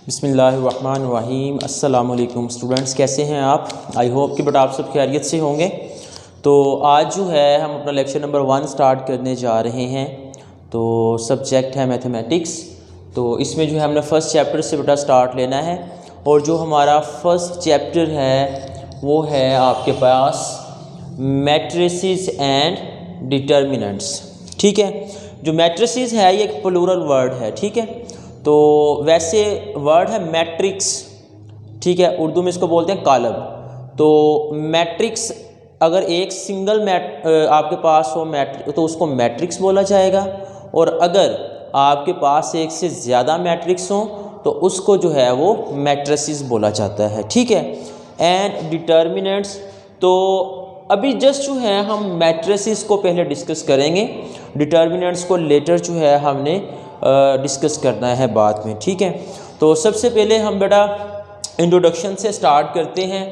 बिस्मिल्लाहिर्रहमानिर्रहीम। अस्सलाम वालेकुम स्टूडेंट्स, कैसे हैं आप? आई होप कि बेटा आप सब खैरियत से होंगे। तो आज जो है हम अपना लेक्चर नंबर 1 स्टार्ट करने जा रहे हैं। तो सब्जेक्ट है मैथमेटिक्स। तो इसमें जो है हमने फ़र्स्ट चैप्टर से बेटा स्टार्ट लेना है। और जो हमारा फ़र्स्ट चैप्टर है वो है आपके पास मैट्रिसेस एंड डिटर्मिनेंट्स। ठीक है, जो मैट्रिसेस है ये एक प्लूरल वर्ड है। ठीक है, तो वैसे वर्ड है मैट्रिक्स। ठीक है, उर्दू में इसको बोलते हैं कालब। तो मैट्रिक्स अगर एक सिंगल आपके पास हो तो उसको मैट्रिक्स बोला जाएगा, और अगर आपके पास एक से ज़्यादा मैट्रिक्स हो तो उसको जो है वो मैट्रिसेस बोला जाता है। ठीक है, एंड डिटर्मिनेंट्स, तो अभी जस्ट जो है हम मैट्रिसेस को पहले डिस्कस करेंगे, डिटर्मिनेंट्स को लेटर जो है हमने डिस्कस करना है बाद में। ठीक है, तो सबसे पहले हम बेटा इंट्रोडक्शन से स्टार्ट करते हैं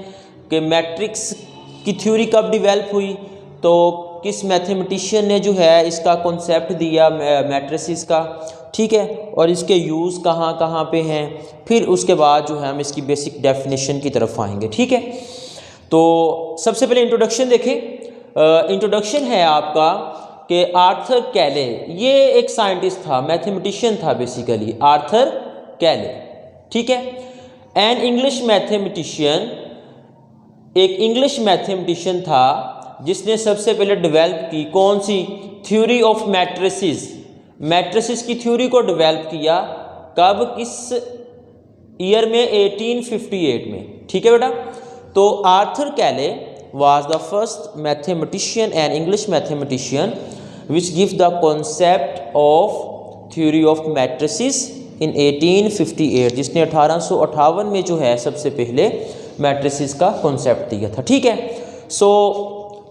कि मैट्रिक्स की थ्योरी कब डेवलप हुई, तो किस मैथमेटिशियन ने जो है इसका कॉन्सेप्ट दिया मैट्रिसेस का। ठीक है, और इसके यूज़ कहाँ कहाँ पे हैं, फिर उसके बाद जो है हम इसकी बेसिक डेफिनेशन की तरफ आएंगे। ठीक है, तो सबसे पहले इंट्रोडक्शन देखें। इंट्रोडक्शन है आपका कि आर्थर कैले, ये एक साइंटिस्ट था, मैथमेटिशियन था बेसिकली, आर्थर कैले। ठीक है, एन इंग्लिश मैथमेटिशियन, एक इंग्लिश मैथमेटिशियन था जिसने सबसे पहले डेवलप की कौन सी थ्योरी ऑफ मैट्रिसेस, मैट्रिसेस की थ्योरी को डेवलप किया। कब, किस ईयर में? 1858 में। ठीक है बेटा, तो आर्थर कैले was the first mathematician and English mathematician which gives the concept of theory of matrices in 1858, जिसने 1858 में जो है सबसे पहले मैट्रिसेस का कॉन्सेप्ट दिया था। ठीक है, सो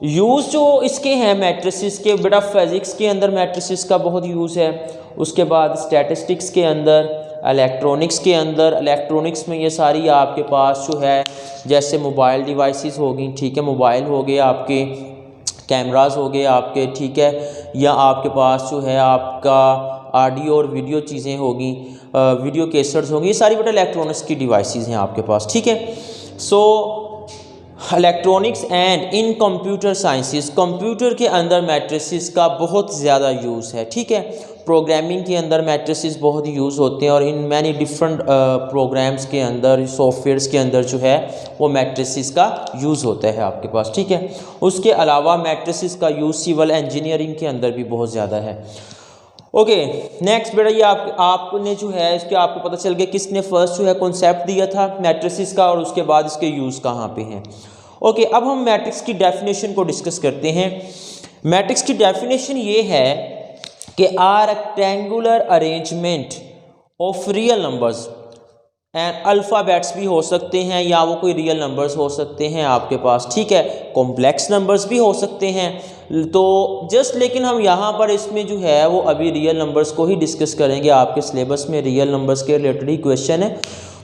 यूज़ जो इसके हैं मैट्रिसेस के बेटा, फिज़िक्स के अंदर मैट्रिसेस का बहुत यूज़ है, उसके बाद स्टैटिस्टिक्स के अंदर, इलेक्ट्रॉनिक्स के अंदर। इलेक्ट्रॉनिक्स में ये सारी आपके पास जो है जैसे मोबाइल डिवाइसेस होगी, ठीक है, मोबाइल हो गए आपके, कैमरास हो गए आपके, ठीक है, या आपके पास जो है आपका ऑडियो और वीडियो चीज़ें होगी, वीडियो कैसेट्स होंगी, ये सारी बेटा इलेक्ट्रॉनिक्स की डिवाइसेस हैं आपके पास। ठीक है, so electronics and in computer sciences, computer के अंदर मैट्रिसेस का बहुत ज़्यादा यूज़ है। ठीक है, प्रोग्रामिंग के अंदर मैट्रिसेस बहुत यूज़ होते हैं, और इन मैनी डिफरेंट प्रोग्राम्स के अंदर, सॉफ्टवेयर्स के अंदर जो है वो मैट्रिसेस का यूज़ होता है आपके पास। ठीक है, उसके अलावा मैट्रिसेस का यूज़ सिविल इंजीनियरिंग के अंदर भी बहुत ज़्यादा है। ओके, नेक्स्ट बेटा, ये आपने जो है इसके आपको पता चल गया किसने फर्स्ट जो है कॉन्सेप्ट दिया था मैट्रिसेस का, और उसके बाद इसके यूज़ कहाँ पे हैं। ओके, अब हम मैट्रिक्स की डेफिनेशन को डिस्कस करते हैं। मैट्रिक्स की डेफिनेशन ये है कि are rectangular arrangement of real numbers and alphabets भी हो सकते हैं, या वो कोई रियल नंबर्स हो सकते हैं आपके पास। ठीक है, कॉम्प्लेक्स नंबर्स भी हो सकते हैं। तो जस्ट लेकिन हम यहाँ पर इसमें जो है वो अभी रियल नंबर्स को ही डिस्कस करेंगे। आपके सिलेबस में रियल नंबर्स के रिलेटेड ही क्वेश्चन है,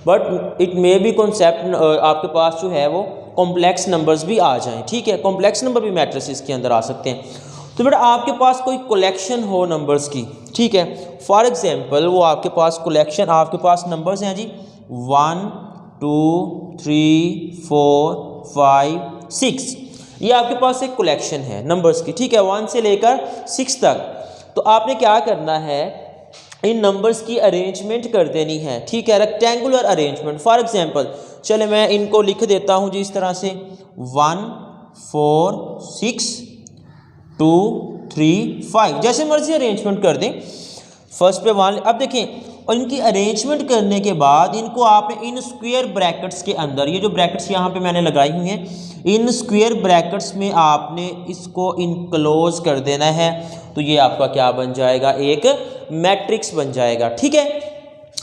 but it may be concept आपके पास जो है वो कॉम्प्लेक्स नंबर्स भी आ जाएं। ठीक है, कॉम्प्लेक्स नंबर भी मैट्रिसेस के अंदर आ सकते हैं। तो बेटा आपके पास कोई कलेक्शन हो नंबर्स की, ठीक है, फॉर एग्जांपल वो आपके पास कलेक्शन, आपके पास नंबर्स हैं जी 1 2 3 4 5 6, ये आपके पास एक कलेक्शन है नंबर्स की। ठीक है, 1 से लेकर 6 तक। तो आपने क्या करना है, इन नंबर्स की अरेंजमेंट कर देनी है। ठीक है, रेक्टेंगुलर अरेंजमेंट। फॉर एग्जांपल चले मैं इनको लिख देता हूँ जी इस तरह से 1 4 6 2 3 5, जैसे मर्जी अरेंजमेंट कर दें। फर्स्ट पे 1, अब देखें, और इनकी अरेंजमेंट करने के बाद इनको आपने इन स्क्वायर ब्रैकेट्स के अंदर, ये जो ब्रैकेट्स यहाँ पे मैंने लगाई हुई हैं, इन स्क्वायर ब्रैकेट्स में आपने इसको इनक्लोज कर देना है। तो ये आपका क्या बन जाएगा, एक मैट्रिक्स बन जाएगा। ठीक है,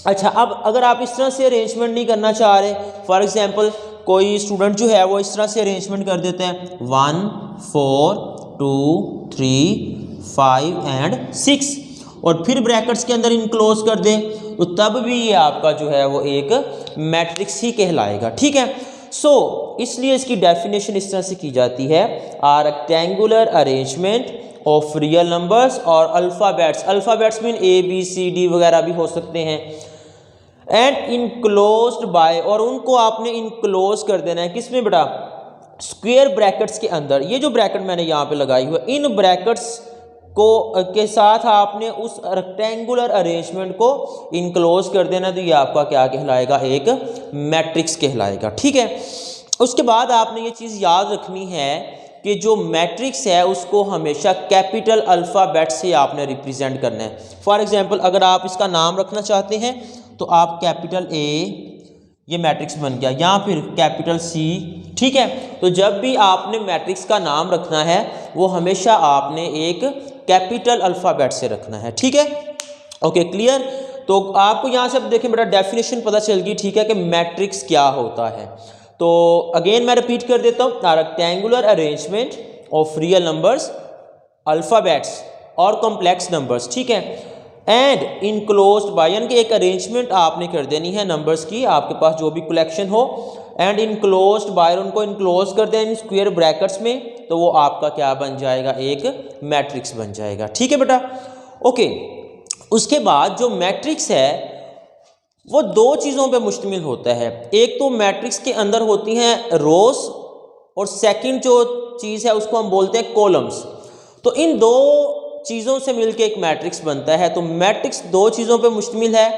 अच्छा, अब अगर आप इस तरह से अरेंजमेंट नहीं करना चाह रहे, फॉर एग्जांपल कोई स्टूडेंट जो है वो इस तरह से अरेंजमेंट कर देते हैं 1 4 2 3 5 एंड 6, और फिर ब्रैकेट्स के अंदर इनक्लोज कर दें, तो तब भी ये आपका जो है वो एक मैट्रिक्स ही कहलाएगा। ठीक है, सो इसलिए इसकी डेफिनेशन इस तरह से की जाती है, are rectangular arrangement of real numbers और alphabets, alphabets mean A B C D वगैरह भी हो सकते हैं, एंड इनक्लोज्ड बाय, और उनको आपने इनक्लोज कर देना है किस में बेटा, स्क्वायर ब्रैकेट्स के अंदर। ये जो ब्रैकेट मैंने यहाँ पे लगाई हुई है, इन ब्रैकेट्स को के साथ आपने उस रेक्टेंगुलर अरेंजमेंट को इनक्लोज कर देना, तो ये आपका क्या कहलाएगा, एक मैट्रिक्स कहलाएगा। ठीक है, उसके बाद आपने ये चीज़ याद रखनी है कि जो मैट्रिक्स है उसको हमेशा कैपिटल अल्फ़ाबेट से आपने रिप्रेजेंट करना है। फॉर एग्जांपल अगर आप इसका नाम रखना चाहते हैं तो आप कैपिटल ए, ये मैट्रिक्स बन गया, या फिर कैपिटल सी। ठीक है, तो जब भी आपने मैट्रिक्स का नाम रखना है वो हमेशा आपने एक कैपिटल अल्फ़ाबेट से रखना है। ठीक है, ओके, क्लियर। तो आपको यहाँ से अब देखें बेटा डेफिनेशन पता चल गई। ठीक है, कि मैट्रिक्स क्या होता है। तो अगेन मैं रिपीट कर देता हूँ, rectangular arrangement of real numbers, alphabets और कॉम्प्लेक्स नंबर्स। ठीक है, एंड इनक्लोज्ड बाय, यानी कि एक अरेंजमेंट आपने कर देनी है नंबर्स की, आपके पास जो भी कलेक्शन हो, एंड इनक्लोज्ड बाय, उनको इनक्लोज कर दें स्क्वायर ब्रैकेट्स में, तो वो आपका क्या बन जाएगा, एक मैट्रिक्स बन जाएगा। ठीक है बेटा, ओके। उसके बाद जो मैट्रिक्स है वो दो चीज़ों पे मुश्तमिल होता है। एक तो मैट्रिक्स के अंदर होती हैं रोज, और सेकंड जो चीज़ है उसको हम बोलते हैं कॉलम्स। तो इन दो चीज़ों से मिलकर एक मैट्रिक्स बनता है। तो मैट्रिक्स दो चीज़ों पे मुश्तमिल है,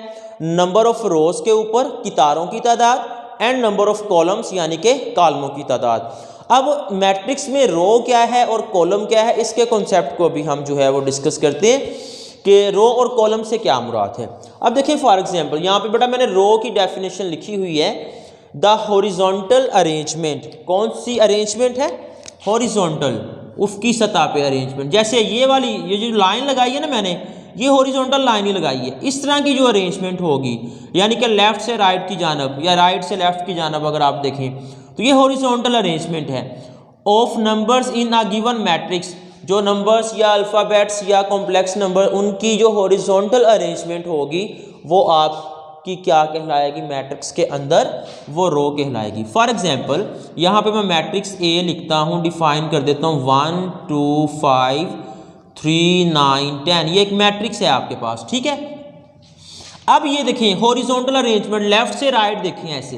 नंबर ऑफ रोज के ऊपर, कितारों की तादाद, एंड नंबर ऑफ कॉलम्स यानी कि कॉलमों की तादाद। अब मैट्रिक्स में रो क्या है और कॉलम क्या है, इसके कॉन्सेप्ट को भी हम जो है वो डिस्कस करते हैं कि रो और कॉलम से क्या मुराद है। अब देखिए फॉर एग्जांपल यहाँ पे बेटा मैंने रो की डेफिनेशन लिखी हुई है, द हॉरिजॉन्टल अरेंजमेंट। कौन सी अरेंजमेंट है, हॉरिजॉन्टल, उफकी सतह पे अरेंजमेंट। जैसे ये वाली, ये जो लाइन लगाई है ना मैंने, ये हॉरिजॉन्टल लाइन ही लगाई है। इस तरह की जो अरेंजमेंट होगी, यानी कि लेफ्ट से राइट की जानब या राइट से लेफ्ट की जानब अगर आप देखें तो ये हॉरिजॉन्टल अरेंजमेंट है of numbers in a given matrix. जो नंबर्स या अल्फ़ाबेट्स या कॉम्प्लेक्स नंबर, उनकी जो हॉरिजॉन्टल अरेंजमेंट होगी वो आपकी क्या कहलाएगी, मैट्रिक्स के अंदर वो रो कहलाएगी। फॉर एग्जांपल यहाँ पे मैं मैट्रिक्स ए लिखता हूँ, डिफाइन कर देता हूँ 1 2 5 3 9 10, ये एक मैट्रिक्स है आपके पास। ठीक है, अब ये देखें हॉरिजॉन्टल अरेंजमेंट, लेफ्ट से राइट देखें ऐसे,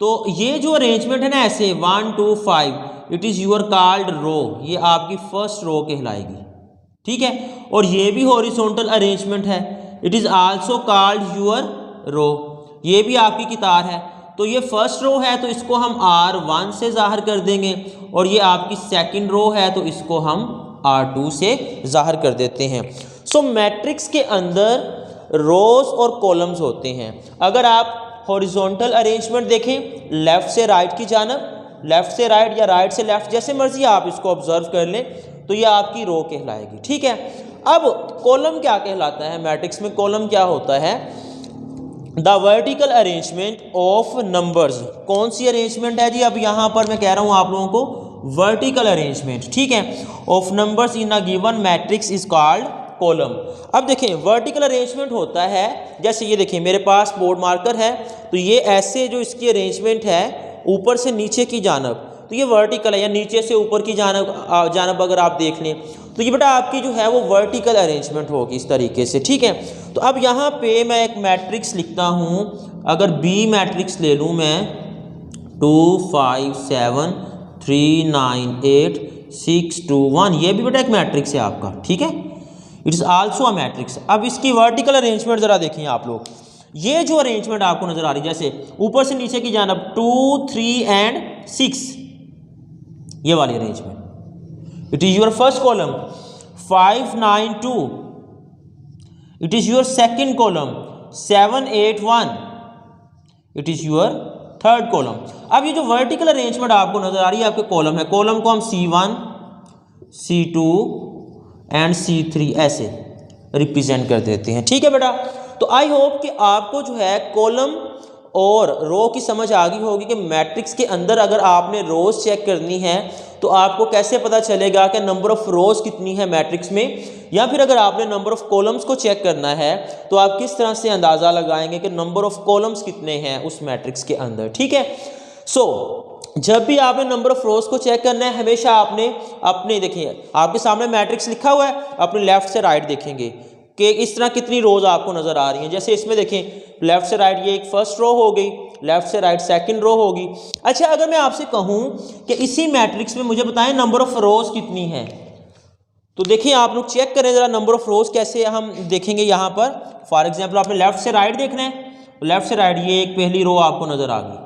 तो ये जो अरेंजमेंट है ना ऐसे 1 2 5, इट इज़ यूर कॉल्ड रो, ये आपकी फर्स्ट रो कहलाएगी। ठीक है, और ये भी हॉरिजॉन्टल अरेंजमेंट है, it is also called your row, ये भी आपकी कितार है। तो ये फर्स्ट रो है तो इसको हम R1 से ज़ाहिर कर देंगे, और ये आपकी सेकंड रो है तो इसको हम R2 से ज़ाहिर कर देते हैं। सो मैट्रिक्स के अंदर रोज और कॉलम्स होते हैं। अगर आप हॉरिजॉन्टल अरेंजमेंट देखें लेफ़्ट से राइट की जानब, लेफ़्ट से राइट या राइट से लेफ़्ट, जैसे मर्जी आप इसको ऑब्जर्व कर लें, तो ये आपकी रो कहलाएगी। ठीक है, अब कॉलम क्या कहलाता है, मैट्रिक्स में कॉलम क्या होता है, the vertical arrangement of numbers. कौन सी अरेंजमेंट है जी, अब यहाँ पर मैं कह रहा हूँ आप लोगों को वर्टिकल अरेंजमेंट। ठीक है, of numbers in a given matrix is called column. अब देखें वर्टिकल अरेंजमेंट होता है, जैसे ये देखें मेरे पास बोर्ड मार्कर है, तो ये ऐसे जो इसकी अरेंजमेंट है ऊपर से नीचे की जानब, तो ये वर्टिकल है, या नीचे से ऊपर की जानब अगर आप देख लें तो ये बेटा आपकी जो है वो वर्टिकल अरेंजमेंट होगी इस तरीके से। ठीक है, तो अब यहाँ पे मैं एक मैट्रिक्स लिखता हूँ, अगर बी मैट्रिक्स ले लूँ मैं 2 5 7 3 9 8 6 2 1, ये भी बेटा एक मैट्रिक्स है आपका। ठीक है, it is also a matrix. अब इसकी वर्टिकल अरेंजमेंट ज़रा देखिए आप लोग, ये जो अरेंजमेंट आपको नजर आ रही है, जैसे ऊपर से नीचे की जानब 2 3 एंड 6, ये वाली arrangement, it is your first column. 5 9 2, it is your second column. 7 8 1, it is your third column. अब ये जो वर्टिकल अरेंजमेंट आपको नजर आ रही है आपके कॉलम है, कॉलम को हम C1 C2 एंड C3 ऐसे रिप्रेजेंट कर देते हैं। ठीक है बेटा, तो आई होप कि आपको जो है कॉलम और रो की समझ आ गई होगी कि मैट्रिक्स के अंदर अगर आपने रोज चेक करनी है तो आपको कैसे पता चलेगा कि नंबर ऑफ रोज कितनी है मैट्रिक्स में, या फिर अगर आपने नंबर ऑफ कॉलम्स को चेक करना है तो आप किस तरह से अंदाज़ा लगाएंगे कि नंबर ऑफ कॉलम्स कितने हैं उस मैट्रिक्स के अंदर। ठीक है, सो जब भी आपने नंबर ऑफ रोज को चेक करना है हमेशा आपने अपने देखिए आपके सामने मैट्रिक्स लिखा हुआ है, अपने लेफ्ट से राइट देखेंगे, कि इस तरह कितनी रोज आपको नजर आ रही हैं। जैसे इसमें देखें लेफ्ट से राइट ये एक फर्स्ट रो हो गई, लेफ्ट से राइट सेकंड रो होगी। अच्छा, अगर मैं आपसे कहूं कि इसी मैट्रिक्स में मुझे बताएं नंबर ऑफ रोज कितनी है, तो देखिए आप लोग चेक करें जरा नंबर ऑफ रोज कैसे हम देखेंगे। यहाँ पर फॉर एग्जाम्पल आपने लेफ्ट से राइट देखना है, लेफ्ट से राइट ये एक पहली रो आपको नजर आ गई,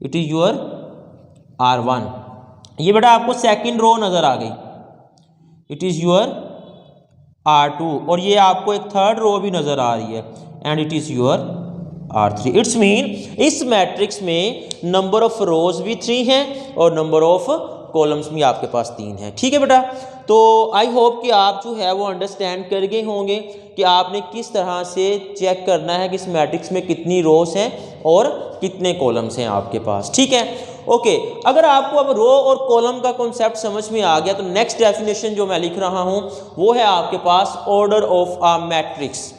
इट इज योर R1। ये बेटा आपको सेकंड रो नजर आ गई, इट इज योर R2, और ये आपको एक थर्ड रो भी नजर आ रही है and it is your R3। It's mean इस मैट्रिक्स में नंबर ऑफ रोज भी 3 हैं और नंबर ऑफ कॉलम्स भी आपके पास 3 हैं। ठीक है बेटा, तो आई होप कि आप जो है वो अंडरस्टैंड कर गए होंगे कि आपने किस तरह से चेक करना है कि इस मैट्रिक्स में कितनी रोज हैं और कितने कॉलम्स हैं आपके पास। ठीक है, ओके। अगर आपको अब रो और कॉलम का कॉन्सेप्ट समझ में आ गया तो नेक्स्ट डेफिनेशन जो मैं लिख रहा हूं वो है आपके पास ऑर्डर ऑफ अ मैट्रिक्स,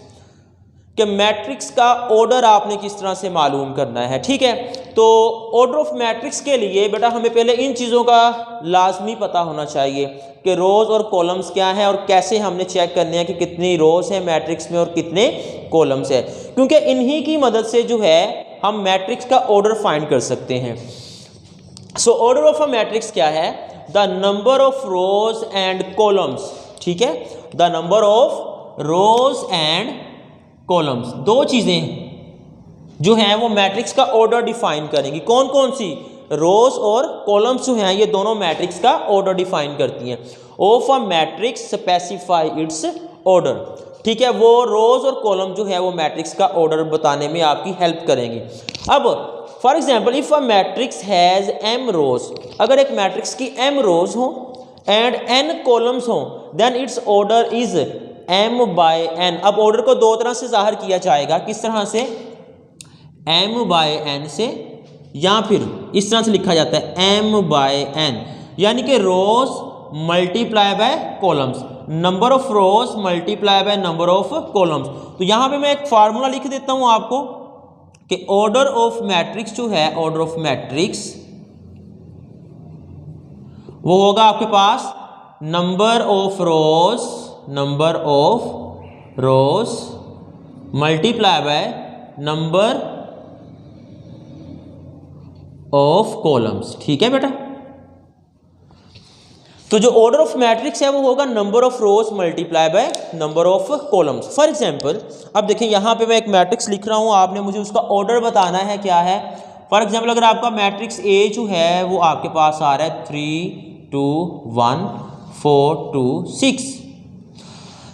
कि मैट्रिक्स का ऑर्डर आपने किस तरह से मालूम करना है। ठीक है, तो ऑर्डर ऑफ मैट्रिक्स के लिए बेटा हमें पहले इन चीज़ों का लाजमी पता होना चाहिए कि रोज और कॉलम्स क्या है और कैसे हमने चेक करने हैं कि कितनी रोज है मैट्रिक्स में और कितने कॉलम्स है, क्योंकि इन्हीं की मदद से जो है हम मैट्रिक्स का ऑर्डर फाइंड कर सकते हैं। So order of a matrix क्या है? The number of rose and columns. ठीक है, the number of rose and columns, दो चीजें जो हैं वो मैट्रिक्स का ऑर्डर डिफाइन करेंगी। कौन कौन सी? रोज और कॉलम्स जो हैं ये दोनों मैट्रिक्स का ऑर्डर डिफाइन करती हैं। Of a matrix specify it's order. ठीक है, वो रोज और कॉलम जो है वो मैट्रिक्स का ऑर्डर बताने में आपकी हेल्प करेंगी। अब for example if a matrix has m rows, अगर एक मैट्रिक्स की m रोज हो एंड n कॉलम्स हो then its order is m/n। अब ऑर्डर को दो तरह से जाहिर किया जाएगा, किस तरह से? m/n से, या फिर इस तरह से लिखा जाता है m/n, यानी कि rows multiply by columns, number of rows multiply by number of columns. तो यहां पे मैं एक फार्मूला लिख देता हूं आपको कि ऑर्डर ऑफ मैट्रिक्स जो है, ऑर्डर ऑफ मैट्रिक्स वो होगा आपके पास number of rows multiply by number of columns. ठीक है बेटा, तो जो ऑर्डर ऑफ मैट्रिक्स है वो होगा number of rows multiply by number of columns. For example अब देखें यहाँ पे मैं एक मैट्रिक्स लिख रहा हूँ, आपने मुझे उसका ऑर्डर बताना है क्या है। फॉर एग्जांपल अगर आपका मैट्रिक्स ए जो है वो आपके पास आ रहा है 3 2 1 4 2 6।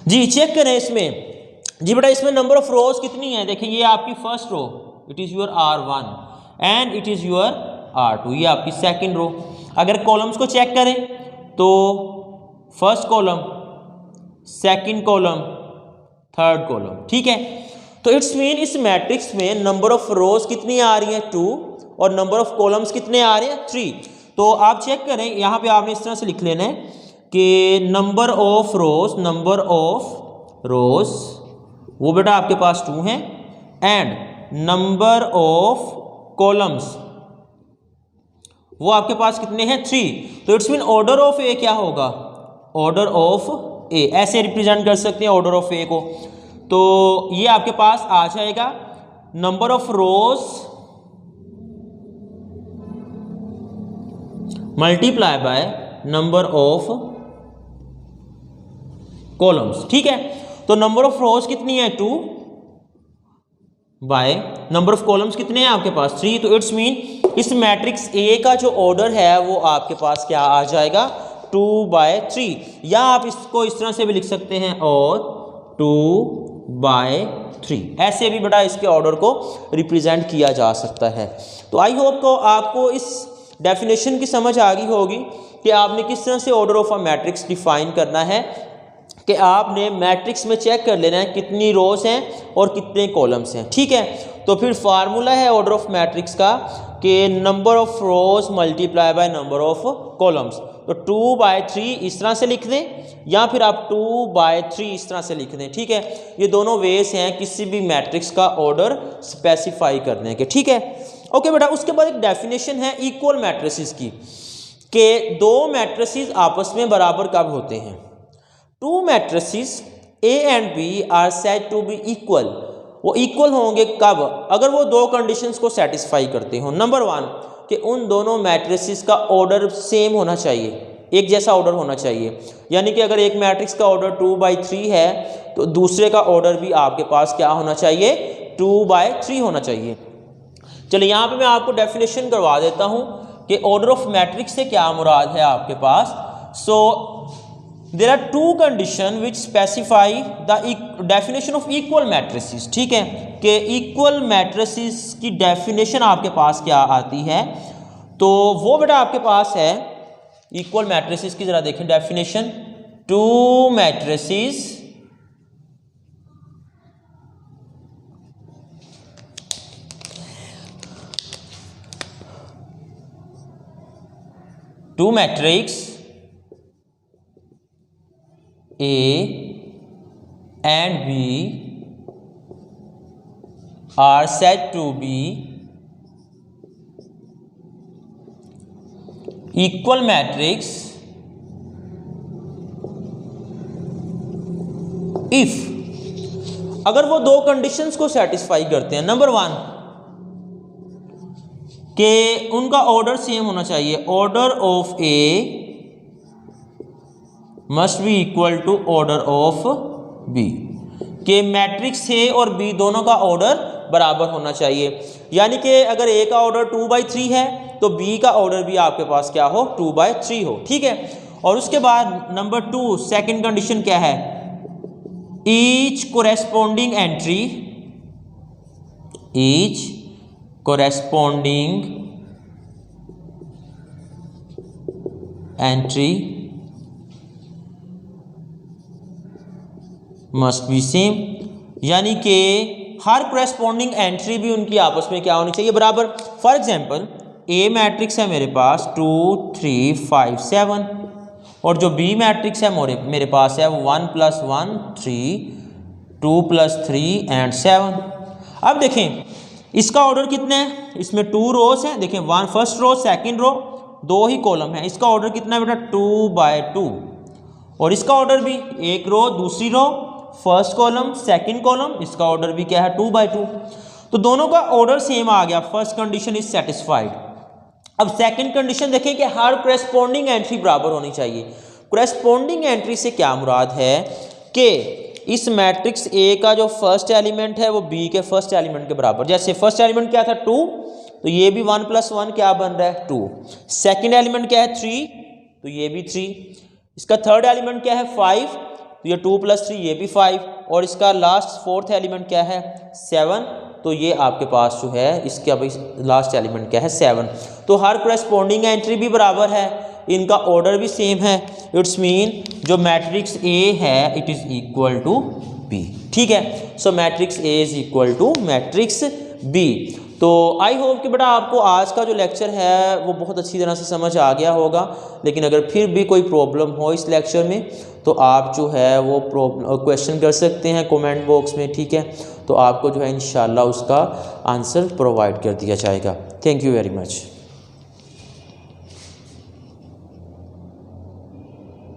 जी चेक करें इसमें। जी बेटा इसमें नंबर ऑफ रोज कितनी है? देखिए ये आपकी first row, it is your R1 and it is your R2, ये आपकी सेकंड रो। अगर कॉलम्स को चेक करें तो first column, second column, third column. ठीक है, तो इट्स मीन इस मैट्रिक्स में नंबर ऑफ रोज कितनी आ रही है 2 और नंबर ऑफ कॉलम्स कितने आ रहे हैं 3। तो आप चेक करें, यहाँ पे आपने इस तरह से लिख लेना है कि नंबर ऑफ रोज वो बेटा आपके पास 2 हैं एंड नंबर ऑफ कॉलम्स वो आपके पास कितने हैं 3। तो इट्स मीन ऑर्डर ऑफ ए क्या होगा? ऑर्डर ऑफ ए, ऐसे रिप्रेजेंट कर सकते हैं ऑर्डर ऑफ ए को। तो ये आपके पास आ जाएगा number of rows multiply by number of columns. ठीक है, तो नंबर ऑफ रोज कितनी है 2 बाय नंबर ऑफ कॉलम्स कितने हैं आपके पास 3। तो इट्स मीन इस मैट्रिक्स ए का जो ऑर्डर है वो आपके पास क्या आ जाएगा 2/3, या आप इसको इस तरह से भी लिख सकते हैं और 2/3, ऐसे भी बेटा इसके ऑर्डर को रिप्रेजेंट किया जा सकता है। तो आई होप को आपको इस डेफिनेशन की समझ आ गई होगी कि आपने किस तरह से order of a matrix define करना है, कि आपने मैट्रिक्स में चेक कर लेना है कितनी रोज हैं और कितने कॉलम्स हैं। ठीक है, तो फिर फार्मूला है ऑर्डर ऑफ मैट्रिक्स का कि number of rows multiply by number of columns. तो 2/3 इस तरह से लिख दें या फिर आप 2/3 इस तरह से लिख दें। ठीक है, ये दोनों वेज हैं किसी भी मैट्रिक्स का ऑर्डर स्पेसिफाई करने के। ठीक है, ओके बेटा। उसके बाद एक डेफिनेशन है इक्वल मैट्रिसेस की, कि दो मैट्रिसेस आपस में बराबर कब होते हैं? Two matrices A and B are said to be equal, वो इक्वल होंगे कब? अगर वो दो कंडीशंस को सेटिस्फाई करते हो। नंबर वन कि उन दोनों मैट्रिसेस का ऑर्डर सेम होना चाहिए, एक जैसा ऑर्डर होना चाहिए। यानी कि अगर एक मैट्रिक्स का ऑर्डर 2/3 है तो दूसरे का ऑर्डर भी आपके पास क्या होना चाहिए? 2/3 होना चाहिए। चलिए यहाँ पे मैं आपको डेफिनेशन करवा देता हूँ कि ऑर्डर ऑफ मैट्रिक्स से क्या मुराद है आपके पास। So there are two condition which specify the definition of equal matrices. ठीक है कि इक्वल मैट्रिसेस की डेफिनेशन आपके पास क्या आती है, तो वो बेटा आपके पास है इक्वल मैट्रिसेस की। जरा देखें definition, to matrices two matrix A and B are said to be equal matrix if, अगर वो दो कंडीशंस को सेटिस्फाई करते हैं। नंबर वन कि उनका ऑर्डर सेम होना चाहिए, order of A must be equal to order of B, के मैट्रिक्स ए और बी दोनों का ऑर्डर बराबर होना चाहिए। यानी कि अगर ए का ऑर्डर 2/3 है तो बी का ऑर्डर भी आपके पास क्या हो? 2/3 हो। ठीक है, और उसके बाद नंबर 2 सेकंड कंडीशन क्या है? Each corresponding entry, each corresponding entry must be same, यानी कि हर corresponding entry भी उनकी आपस में क्या होनी चाहिए? बराबर। फॉर एग्जाम्पल ए मैट्रिक्स है मेरे पास 2 3 5 7 और जो बी मैट्रिक्स है मेरे पास है 1 + 1 3 2 + 3 एंड 7। अब देखें इसका ऑर्डर कितने हैं? इसमें 2 रोज हैं। देखें फर्स्ट रो सेकंड रो, 2 ही कॉलम है। इसका ऑर्डर कितना है बेटा? 2/2। और इसका ऑर्डर भी एक रो दूसरी row first column second column, इसका ऑर्डर भी क्या है? 2/2। तो दोनों का ऑर्डर सेम आ गया। First condition is satisfied. अब सेकंड कंडीशन देखें कि हर करेस्पॉन्डिंग एंट्री बराबर होनी चाहिए। करेस्पॉन्डिंग एंट्री से क्या मुराद है कि इस मैट्रिक्स ए का जो फर्स्ट एलिमेंट है वो बी के फर्स्ट एलिमेंट के बराबर। जैसे फर्स्ट एलिमेंट क्या था? 2, तो ये भी 1 + 1 क्या बन रहा है? 2। सेकंड एलिमेंट क्या है? 3, तो ये भी 3। इसका थर्ड एलिमेंट क्या है? 5, तो ये 2 + 3 ये भी 5। और इसका लास्ट फोर्थ एलिमेंट क्या है? 7, तो ये आपके पास जो है इसका भाई लास्ट एलिमेंट क्या है? 7। तो हर करेस्पॉन्डिंग एंट्री भी बराबर है, इनका ऑर्डर भी सेम है। इट्स मीन जो मैट्रिक्स ए है it is equal to B. ठीक है, so matrix A is equal to matrix B. तो आई होप कि बेटा आपको आज का जो लेक्चर है वो बहुत अच्छी तरह से समझ आ गया होगा। लेकिन अगर फिर भी कोई प्रॉब्लम हो इस लेक्चर में तो आप जो है वो क्वेश्चन कर सकते हैं कमेंट बॉक्स में। ठीक है, तो आपको जो है इंशाल्लाह उसका आंसर प्रोवाइड कर दिया जाएगा। Thank you very much.